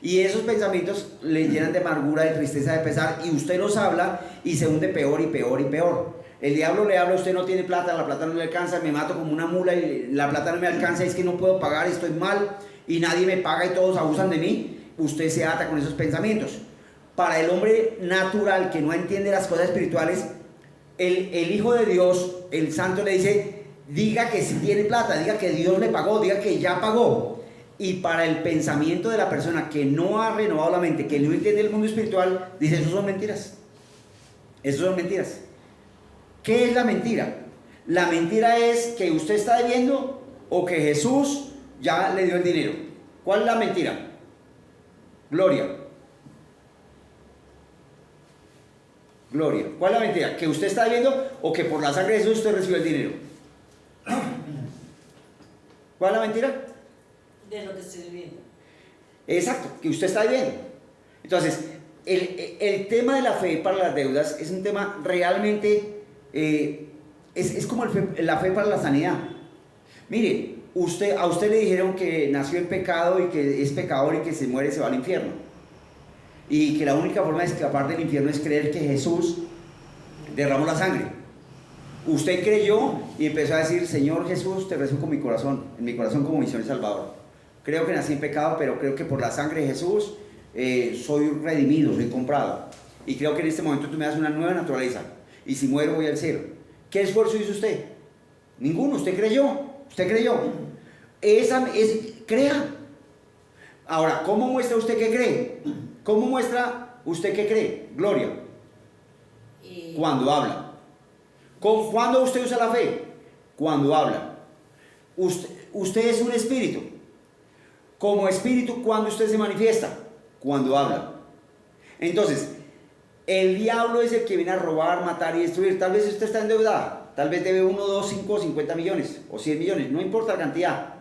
Y esos pensamientos le llenan de amargura, de tristeza, de pesar, y usted los habla y se hunde peor y peor y peor. El diablo le habla, usted no tiene plata, la plata no le alcanza, me mato como una mula y la plata no me alcanza, es que no puedo pagar, estoy mal y nadie me paga y todos abusan de mí. Usted se ata con esos pensamientos. Para el hombre natural que no entiende las cosas espirituales, el Hijo de Dios, el Santo, le dice, diga que si tiene plata, diga que Dios le pagó, diga que ya pagó. Y para el pensamiento de la persona que no ha renovado la mente, que no entiende el mundo espiritual, dice, eso son mentiras. Eso son mentiras. ¿Qué es la mentira? La mentira es que usted está debiendo o que Jesús ya le dio el dinero. ¿Cuál es la mentira? Gloria. Gloria. ¿Cuál es la mentira? ¿Que usted está debiendo o que por la sangre de Jesús usted recibió el dinero? ¿Cuál es la mentira? De lo que estoy viviendo. Exacto, que usted está viviendo. Entonces, el tema de la fe para las deudas es un tema realmente, es como la fe para la sanidad. Mire, a usted le dijeron que nació en pecado y que es pecador y que se muere y se va al infierno. Y que la única forma de escapar del infierno es creer que Jesús derramó la sangre. Usted creyó y empezó a decir, Señor Jesús, te recibo con mi corazón, en mi corazón como mi Señor y Salvador. Creo que nací en pecado, pero creo que por la sangre de Jesús soy redimido, soy comprado. Y creo que en este momento tú me das una nueva naturaleza. Y si muero voy al cielo. ¿Qué esfuerzo hizo usted? Ninguno, usted creyó. Usted creyó. Crea. Ahora, ¿cómo muestra usted que cree? ¿Cómo muestra usted que cree? Gloria. Cuando habla. ¿Cuándo usted usa la fe? Cuando habla. Usted es un espíritu. Como espíritu, ¿cuándo usted se manifiesta? Cuando habla. Entonces, el diablo es el que viene a robar, matar y destruir. Tal vez usted está endeudada. Tal vez debe 1, 2, 5, 50 millones o 100 millones. No importa la cantidad.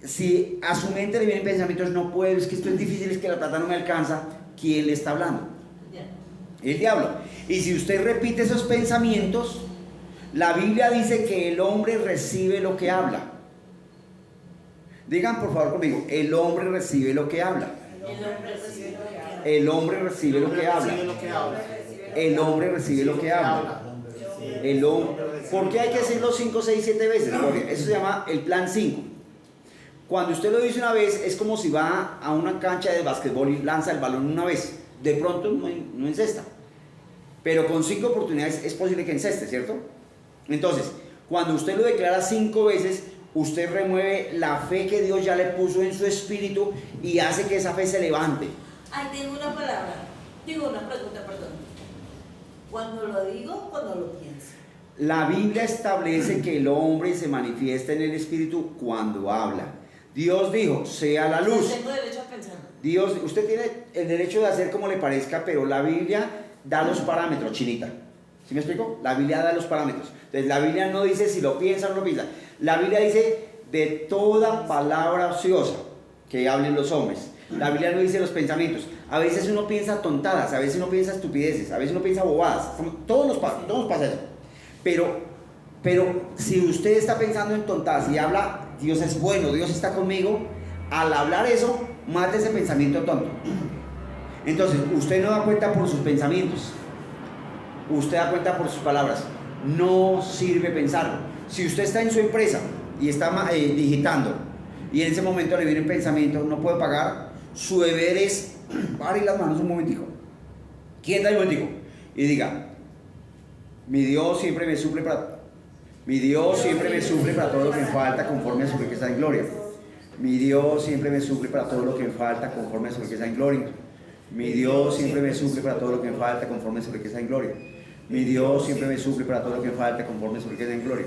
Si a su mente le vienen pensamientos, no puedo, es que esto es difícil, es que la plata no me alcanza, ¿quién le está hablando? El diablo. Y si usted repite esos pensamientos, la Biblia dice que el hombre recibe lo que habla. Digan por favor conmigo, el hombre recibe lo que habla. El hombre recibe lo que habla. El hombre recibe lo que habla. El hombre. ¿Por qué hay que hacerlo 5, 6, 7 veces? Porque eso se llama el plan 5. Cuando usted lo dice una vez, es como si va a una cancha de básquetbol y lanza el balón una vez. De pronto no encesta. Pero con 5 oportunidades es posible que enceste, ¿cierto? Entonces, cuando usted lo declara 5 veces, usted remueve la fe que Dios ya le puso en su espíritu y hace que esa fe se levante. Ay, tengo una palabra. Digo una pregunta, perdón. Cuando lo digo, cuando lo pienso. La Biblia establece que el hombre se manifiesta en el espíritu cuando habla. Dios dijo, sea la luz. Tengo derecho a pensar. Dios, usted tiene el derecho de hacer como le parezca, pero la Biblia da los parámetros, chinita. ¿Sí me explico? La Biblia da los parámetros. Entonces la Biblia no dice si lo piensa o no lo piensa. La Biblia dice de toda palabra ociosa que hablen los hombres. La Biblia no dice los pensamientos. A veces uno piensa tontadas, a veces uno piensa estupideces, a veces uno piensa bobadas. Todos nos pasa eso. Pero si usted está pensando en tontadas y habla, Dios es bueno, Dios está conmigo, al hablar eso, mate ese pensamiento tonto. Entonces, usted no da cuenta por sus pensamientos, usted da cuenta por sus palabras. No sirve pensarlo. Si usted está en su empresa y está digitando y en ese momento le viene un pensamiento, no puedo pagar, su deber es pare las manos un momentico, quieta un momentico y diga, mi Dios siempre me suple para todo lo que me falta conforme a su riqueza en gloria. Mi Dios siempre me suple para todo lo que me falta conforme a su riqueza en gloria. Mi Dios siempre me suple para todo lo que me falta conforme a su riqueza en gloria. Mi Dios siempre me suple para todo lo que me falta conforme a su riqueza en gloria.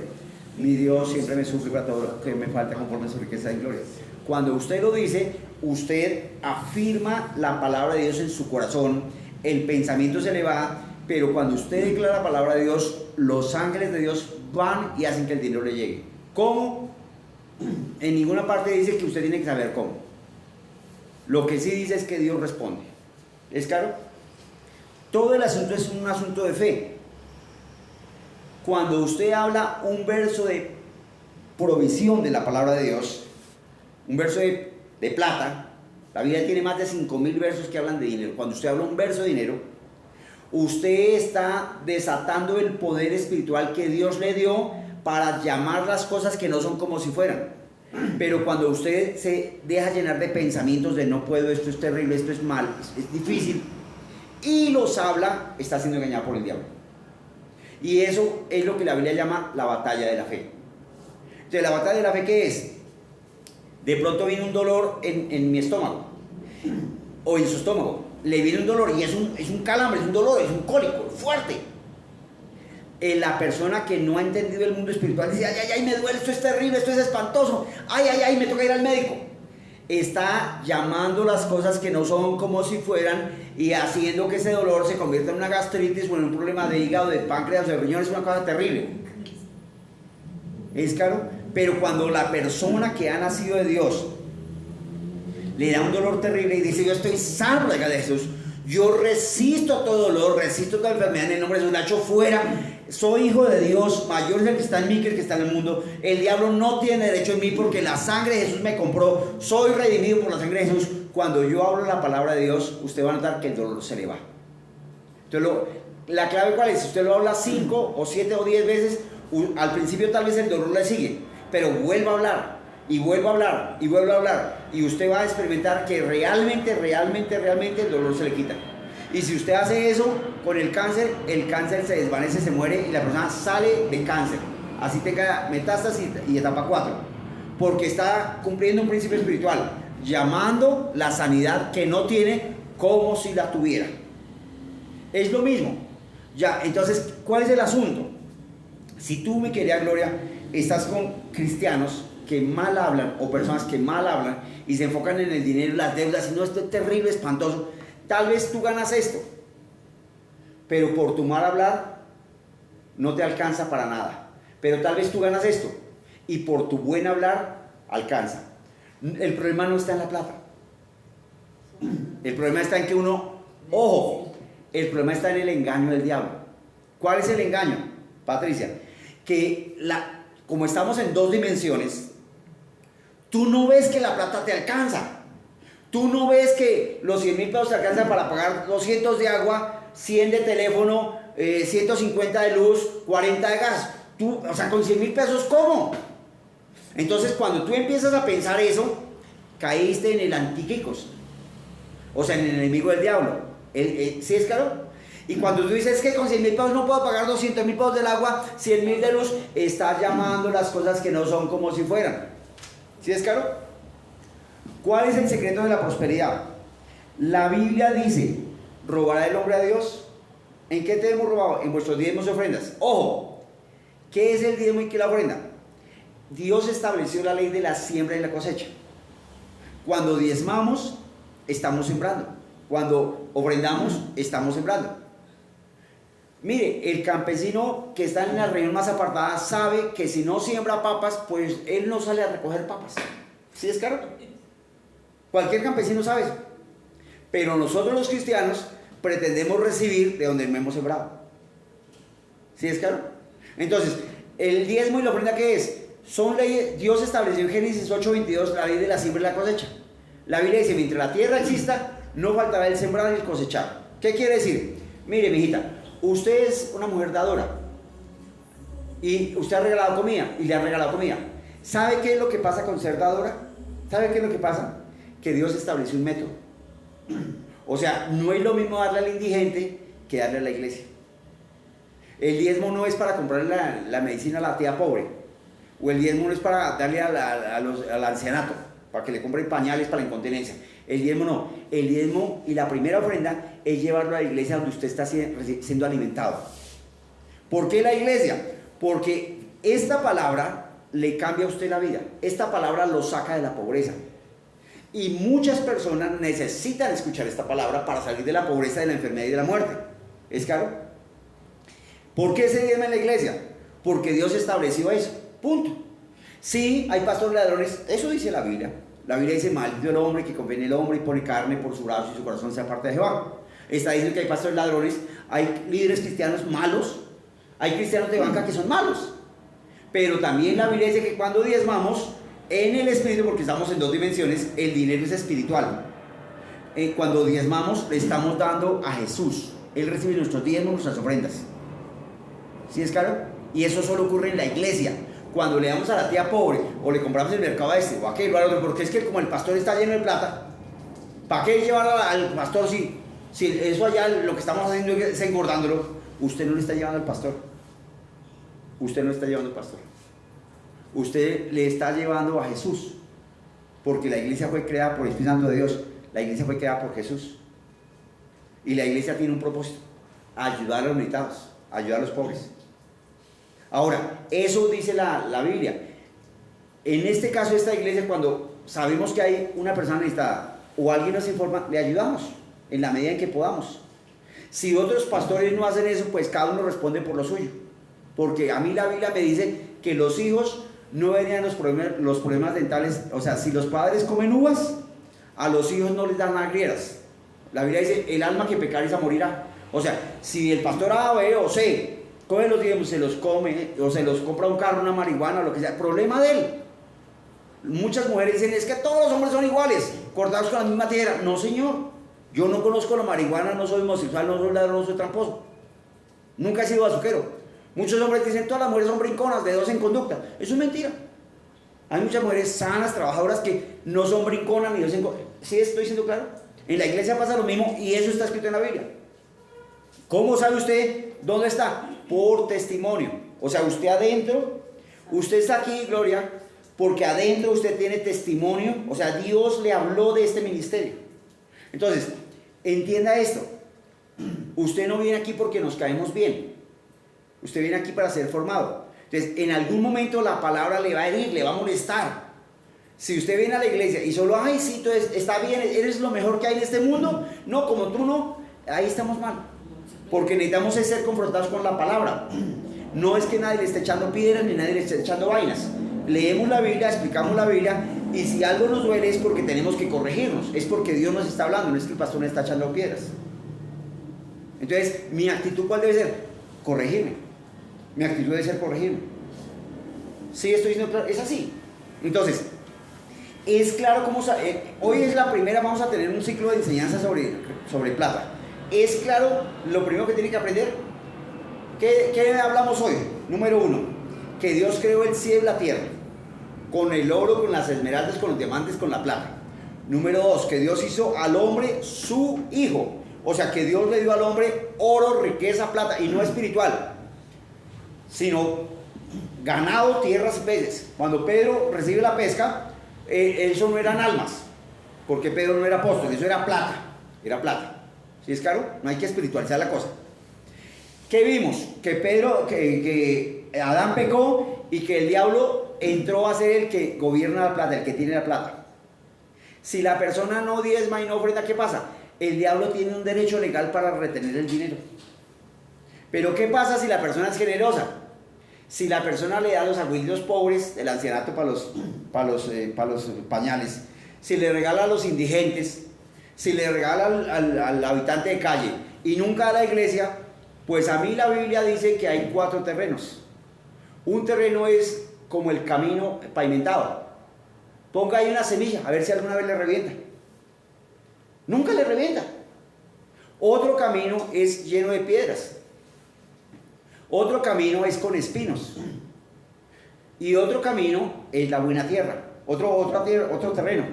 Mi Dios siempre me suple para todo lo que me falta conforme a su riqueza en gloria. Cuando usted lo dice, usted afirma la palabra de Dios en su corazón, el pensamiento se le va, pero cuando usted declara la palabra de Dios, los ángeles de Dios van y hacen que el dinero le llegue. ¿Cómo? En ninguna parte dice que usted tiene que saber cómo. Lo que sí dice es que Dios responde. ¿Es claro? Todo el asunto es un asunto de fe. Cuando usted habla un verso de provisión de la palabra de Dios, un verso de plata, la Biblia tiene más de 5,000 versos que hablan de dinero. Cuando usted habla un verso de dinero, usted está desatando el poder espiritual que Dios le dio para llamar las cosas que no son como si fueran. Pero cuando usted se deja llenar de pensamientos de no puedo, esto es terrible, esto es mal, es difícil, y los habla, está siendo engañado por el diablo. Y eso es lo que la Biblia llama la batalla de la fe. Entonces, ¿la batalla de la fe qué es? De pronto viene un dolor en mi estómago o en su estómago. Le viene un dolor y es un calambre, es un dolor, es un cólico fuerte. La persona que no ha entendido el mundo espiritual dice, ay, me duele, esto es terrible, esto es espantoso, ay, me toca ir al médico. Está llamando las cosas que no son como si fueran y haciendo que ese dolor se convierta en una gastritis o en un problema de hígado, de páncreas o de riñones, es una cosa terrible. ¿Es claro? Pero cuando la persona que ha nacido de Dios le da un dolor terrible y dice, yo estoy salvo de Jesús, yo resisto todo dolor, resisto toda enfermedad en el nombre de Jesús, la echo fuera, soy hijo de Dios, mayor es el que está en mí que el que está en el mundo, el diablo no tiene derecho en mí porque la sangre de Jesús me compró, soy redimido por la sangre de Jesús. Cuando yo hablo la palabra de Dios, usted va a notar que el dolor se le va. Entonces, la clave cuál es, si usted lo habla 5 o 7 o 10 veces, al principio tal vez el dolor le sigue, pero vuelva a hablar. Y vuelvo a hablar, y vuelvo a hablar, y usted va a experimentar que realmente el dolor se le quita. Y si usted hace eso con el cáncer se desvanece, se muere y la persona sale de cáncer. Así tenga metástasis y etapa 4. Porque está cumpliendo un principio espiritual, llamando la sanidad que no tiene como si la tuviera. Es lo mismo. Ya, entonces, ¿cuál es el asunto? Si tú, mi querida Gloria, estás con cristianos que mal hablan o personas que mal hablan y se enfocan en el dinero, las deudas, y no, esto es terrible, espantoso, tal vez tú ganas esto, pero por tu mal hablar no te alcanza para nada. Pero tal vez tú ganas esto y por tu buen hablar alcanza. El problema no está en la plata. El problema está en que uno, ojo, el problema está en el engaño del diablo. ¿Cuál es el engaño, Patricia? Que como estamos en dos dimensiones, tú no ves que la plata te alcanza. Tú no ves que los 100,000 pesos te alcanzan para pagar 200 de agua, 100 de teléfono, 150 de luz, 40 de gas. Tú, o sea, con 100,000 pesos, ¿cómo? Entonces, cuando tú empiezas a pensar eso, caíste en el antiquicos. O sea, en el enemigo del diablo. ¿Sí es claro? Y cuando tú dices que con 100,000 pesos no puedo pagar 200,000 pesos del agua, 100,000 de luz, estás llamando las cosas que no son como si fueran. ¿Sí es claro? ¿Cuál es el secreto de la prosperidad? La Biblia dice, ¿robará el hombre a Dios? ¿En qué te hemos robado? En vuestros diezmos y ofrendas. Ojo, ¿qué es el diezmo y qué es la ofrenda? Dios estableció la ley de la siembra y la cosecha. Cuando diezmamos, estamos sembrando. Cuando ofrendamos, estamos sembrando. Mire, el campesino que está en la región más apartada sabe que si no siembra papas, pues él no sale a recoger papas. ¿Sí es claro? Cualquier campesino sabe eso. Pero nosotros los cristianos pretendemos recibir de donde hemos sembrado. ¿Sí es claro? Entonces, el diezmo y la ofrenda, ¿qué es? Son leyes. Dios estableció en Génesis 8:22 la ley de la siembra y la cosecha. La Biblia dice, mientras la tierra exista, no faltará el sembrar y el cosechar. ¿Qué quiere decir? Mire, mijita, usted es una mujer dadora y usted ha regalado comida y le ha regalado comida. ¿Sabe qué es lo que pasa con ser dadora? ¿Sabe qué es lo que pasa? Que Dios estableció un método. O sea, no es lo mismo darle al indigente que darle a la iglesia. El diezmo no es para comprarle la medicina a la tía pobre, o el diezmo no es para darle al ancianato, para que le compren pañales para la incontinencia. El diezmo no. El diezmo y la primera ofrenda es llevarlo a la iglesia donde usted está siendo alimentado. ¿Por qué la iglesia? Porque esta palabra le cambia a usted la vida. Esta palabra lo saca de la pobreza. Y muchas personas necesitan escuchar esta palabra para salir de la pobreza, de la enfermedad y de la muerte. ¿Es claro? ¿Por qué se diezma en la iglesia? Porque Dios estableció eso. Punto. Sí, hay pastores ladrones. Eso dice la Biblia. La Biblia dice, maldito el hombre que confía en el hombre y pone carne por su brazo y su corazón se aparta de Jehová. Está diciendo que hay pastores ladrones, hay líderes cristianos malos, hay cristianos de banca que son malos. Pero también la Biblia dice que cuando diezmamos, en el espíritu, porque estamos en dos dimensiones, el dinero es espiritual. Cuando diezmamos, le estamos dando a Jesús. Él recibe nuestros diezmos, nuestras ofrendas. ¿Sí es claro? Y eso solo ocurre en la iglesia. Cuando le damos a la tía pobre, o le compramos el mercado a este, o a aquel, o al otro, porque es que como el pastor está lleno de plata, ¿para qué llevar al pastor si eso allá lo que estamos haciendo es engordándolo? Usted no le está llevando al pastor. Usted no está llevando al pastor. Usted le está llevando a Jesús, porque la iglesia fue creada por el Espíritu Santo de Dios. La iglesia fue creada por Jesús, y la iglesia tiene un propósito: ayudar a los necesitados, ayudar a los pobres. Ahora, eso dice la Biblia. En este caso, esta iglesia, cuando sabemos que hay una persona necesitada o alguien nos informa, le ayudamos en la medida en que podamos. Si otros pastores no hacen eso, pues cada uno responde por lo suyo, porque a mí la Biblia me dice que los hijos no verían los problemas dentales. O sea, si los padres comen uvas, a los hijos no les dan agrieras. La Biblia dice, el alma que pecare esa morirá. O sea, si el pastor A, B o C coge los diezmos, se los come, o se los compra un carro, una marihuana, o lo que sea, problema de él. Muchas mujeres dicen, es que todos los hombres son iguales, cortados con la misma tijera. No, señor, yo no conozco la marihuana, no soy homosexual, no soy ladrón, no soy tramposo, nunca he sido bazuquero. Muchos hombres dicen, todas las mujeres son brinconas, de dos en conducta. Eso es mentira. Hay muchas mujeres sanas, trabajadoras, que no son brinconas ni dos en conducta. ¿Sí estoy siendo claro? En la iglesia pasa lo mismo, y eso está escrito en la Biblia. ¿Cómo sabe usted dónde está? Por testimonio. O sea, usted adentro, usted está aquí, Gloria, porque adentro usted tiene testimonio. O sea, Dios le habló de este ministerio. Entonces, entienda esto. Usted no viene aquí porque nos caemos bien. Usted viene aquí para ser formado. Entonces, en algún momento la palabra le va a herir, le va a molestar. Si usted viene a la iglesia y solo, ay, sí, entonces está bien, eres lo mejor que hay en este mundo. No, como tú no, ahí estamos mal. Porque necesitamos ser confrontados con la palabra. No es que nadie le esté echando piedras ni nadie le esté echando vainas. Leemos la Biblia, explicamos la Biblia, y si algo nos duele es porque tenemos que corregirnos. Es porque Dios nos está hablando, no es que el pastor nos está echando piedras. Entonces, mi actitud, ¿cuál debe ser? Corregirme. Mi actitud debe ser corregirme. Sí, estoy diciendo claro, es así. Entonces, es claro cómo... hoy es la primera, vamos a tener un ciclo de enseñanza sobre plata. Es claro lo primero que tiene que aprender. ¿Qué hablamos hoy? Número 1, que Dios creó el cielo y la tierra, con el oro, con las esmeraldas, con los diamantes, con la plata. Número 2, que Dios hizo al hombre su hijo. O sea, que Dios le dio al hombre oro, riqueza, plata, y no espiritual, sino ganado, tierras y peces. Cuando Pedro recibe la pesca, eso no eran almas, porque Pedro no era apóstol, eso era plata. ¿Sí es claro? No hay que espiritualizar la cosa. ¿Qué vimos? Que Adán pecó y que el diablo entró a ser el que gobierna la plata, el que tiene la plata. Si la persona no diezma y no ofrenda, ¿qué pasa? El diablo tiene un derecho legal para retener el dinero. Pero ¿qué pasa si la persona es generosa? Si la persona le da a los abuelitos pobres del ancianato para los pañales, si le regala a los indigentes, si le regala al habitante de calle y nunca a la iglesia, pues a mí la Biblia dice que hay 4 terrenos. Un terreno es como el camino pavimentado. Ponga ahí una semilla, a ver si alguna vez le revienta. Nunca le revienta. Otro camino es lleno de piedras. Otro camino es con espinos. Y otro camino es la buena tierra. Otro terreno.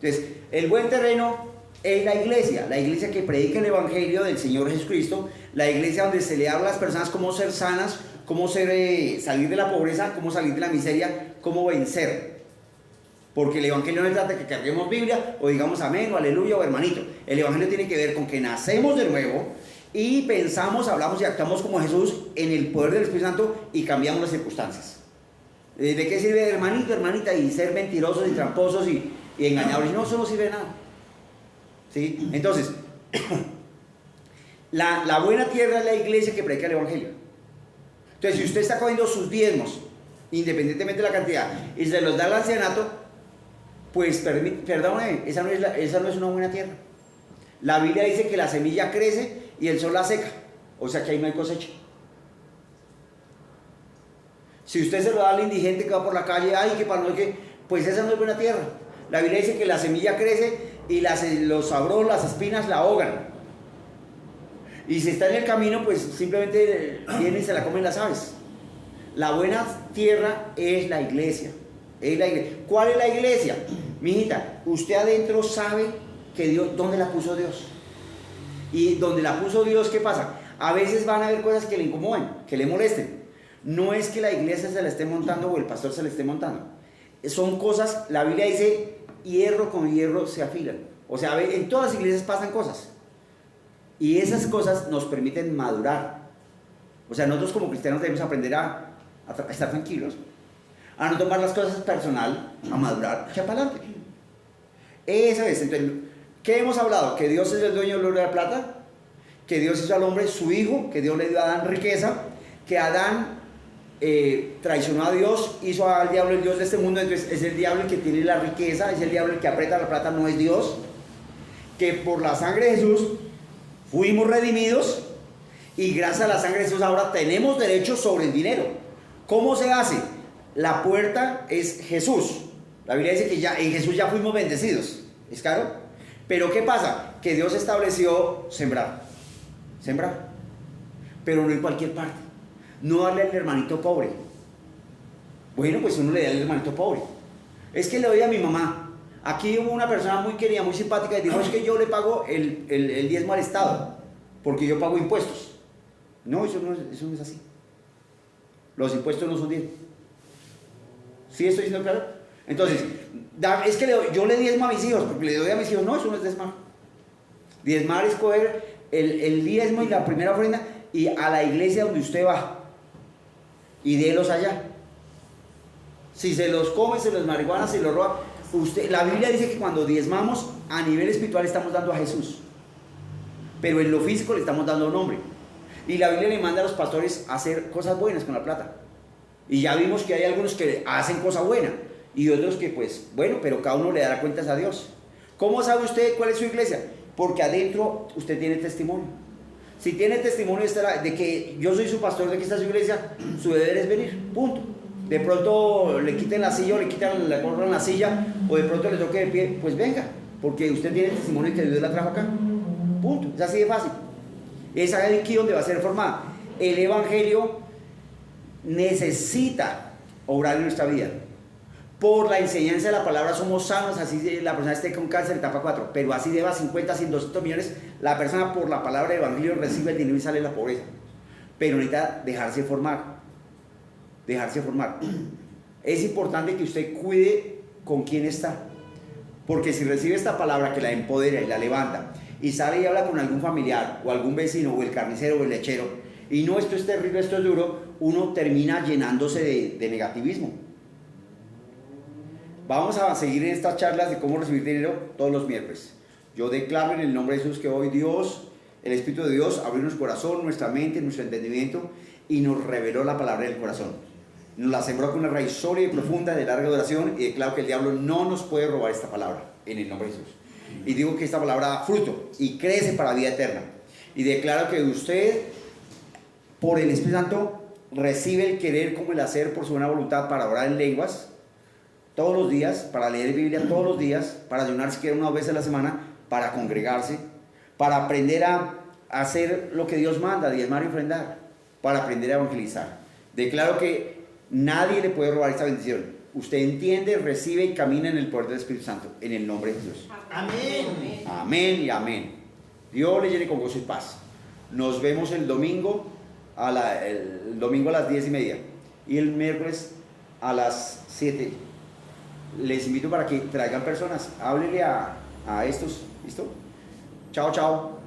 Entonces, el buen terreno es la iglesia que predica el evangelio del Señor Jesucristo, la iglesia donde se le habla a las personas cómo ser sanas, cómo salir de la pobreza, cómo salir de la miseria, cómo vencer. Porque el evangelio no se trata de que carguemos Biblia o digamos amén o aleluya o hermanito. El evangelio tiene que ver con que nacemos de nuevo y pensamos, hablamos y actuamos como Jesús en el poder del Espíritu Santo y cambiamos las circunstancias. ¿De qué sirve hermanito, hermanita y ser mentirosos y tramposos y engañadores? No, eso no sirve de nada. ¿Sí? Entonces, la buena tierra es la iglesia que predica el evangelio. Entonces, si usted está cogiendo sus diezmos, independientemente de la cantidad, y se los da al ancianato, pues perdóneme, esa no es una buena tierra. La Biblia dice que la semilla crece y el sol la seca, o sea que ahí no hay cosecha. Si usted se lo da al indigente que va por la calle, ay, que para no que, pues esa no es buena tierra. La Biblia dice que la semilla crece y los sabros, las espinas la ahogan. Y si está en el camino, pues simplemente vienen y se la comen las aves. La buena tierra es la iglesia. ¿Cuál es la iglesia? Mijita, usted adentro sabe que Dios, ¿dónde la puso Dios? Y donde la puso Dios, ¿qué pasa? A veces van a haber cosas que le incomoden, que le molesten. No es que la iglesia se la esté montando o el pastor se la esté montando. Son cosas, la Biblia dice, hierro con hierro se afilan. O sea, en todas las iglesias pasan cosas. Y esas cosas nos permiten madurar. O sea, nosotros como cristianos debemos aprender a estar tranquilos, a no tomar las cosas personal, a madurar, echar para adelante. Eso es. Entonces, ¿qué hemos hablado? Que Dios es el dueño del oro y de la plata, que Dios hizo al hombre su hijo, que Dios le dio a Adán riqueza, que Adán traicionó a Dios, hizo al diablo el Dios de este mundo, entonces es el diablo el que tiene la riqueza, es el diablo el que aprieta la plata, no es Dios. Que por la sangre de Jesús fuimos redimidos y gracias a la sangre de Jesús ahora tenemos derecho sobre el dinero. ¿Cómo se hace? La puerta es Jesús. La Biblia dice que ya en Jesús ya fuimos bendecidos. ¿Es claro? Pero ¿qué pasa? Que Dios estableció sembrar. Pero no en cualquier parte. No darle al hermanito pobre. Bueno, pues uno le da al hermanito pobre. Es que le doy a mi mamá. Aquí hubo una persona muy querida, muy simpática y dijo, es que yo le pago el diezmo al Estado, porque yo pago impuestos. No, eso no es así. Los impuestos no son diezmo. ¿Sí estoy diciendo claro? Entonces, es que yo le diezmo a mis hijos, porque le doy a mis hijos. No, eso no es diezmar. Diezmar es coger el diezmo y la primera ofrenda y a la iglesia donde usted va y délos allá. Si se los come, se los marihuana, se los roba, la Biblia dice que cuando diezmamos a nivel espiritual estamos dando a Jesús, pero en lo físico le estamos dando nombre. Y la Biblia le manda a los pastores a hacer cosas buenas con la plata. Y ya vimos que hay algunos que hacen cosa buena y otros que pues, bueno, pero cada uno le dará cuentas a Dios. ¿Cómo sabe usted cuál es su iglesia? Porque adentro usted tiene testimonio. Si tiene testimonio de que yo soy su pastor, de que está su iglesia, su deber es venir, punto. De pronto le quiten la silla o le corran la silla o de pronto le toque de pie, pues venga, porque usted tiene testimonio de que Dios la trajo acá, punto. Es así de fácil. Es aquí donde va a ser formada. El evangelio necesita obrar en nuestra vida. Por la enseñanza de la palabra somos sanos, así la persona esté con cáncer etapa 4, pero así deba 50, 100, 200 millones, la persona por la palabra del evangelio recibe el dinero y sale de la pobreza. Pero necesita dejarse formar. Dejarse formar. Es importante que usted cuide con quién está, porque si recibe esta palabra que la empodera y la levanta y sale y habla con algún familiar o algún vecino o el carnicero o el lechero y no, esto es terrible, esto es duro, uno termina llenándose de negativismo. Vamos a seguir en estas charlas de cómo recibir dinero todos los miércoles. Yo declaro en el nombre de Jesús que hoy Dios, el Espíritu de Dios, abrió nuestro corazón, nuestra mente, nuestro entendimiento y nos reveló la palabra del corazón. Nos la sembró con una raíz sólida y profunda de larga duración y declaro que el diablo no nos puede robar esta palabra en el nombre de Jesús. Y digo que esta palabra da fruto y crece para vida eterna. Y declaro que usted, por el Espíritu Santo, recibe el querer como el hacer por su buena voluntad para orar en lenguas todos los días, para leer Biblia todos los días, para ayunar siquiera una vez a la semana, para congregarse, para aprender a hacer lo que Dios manda, diezmar y ofrendar, para aprender a evangelizar. Declaro que nadie le puede robar esta bendición. Usted entiende, recibe y camina en el poder del Espíritu Santo, en el nombre de Jesús. Amén. Amén y amén. Dios le llene con gozo y paz. Nos vemos el domingo a las 10:30 y el miércoles a las 7. Les invito para que traigan personas. Háblele a estos. ¿Listo? Chao, chao.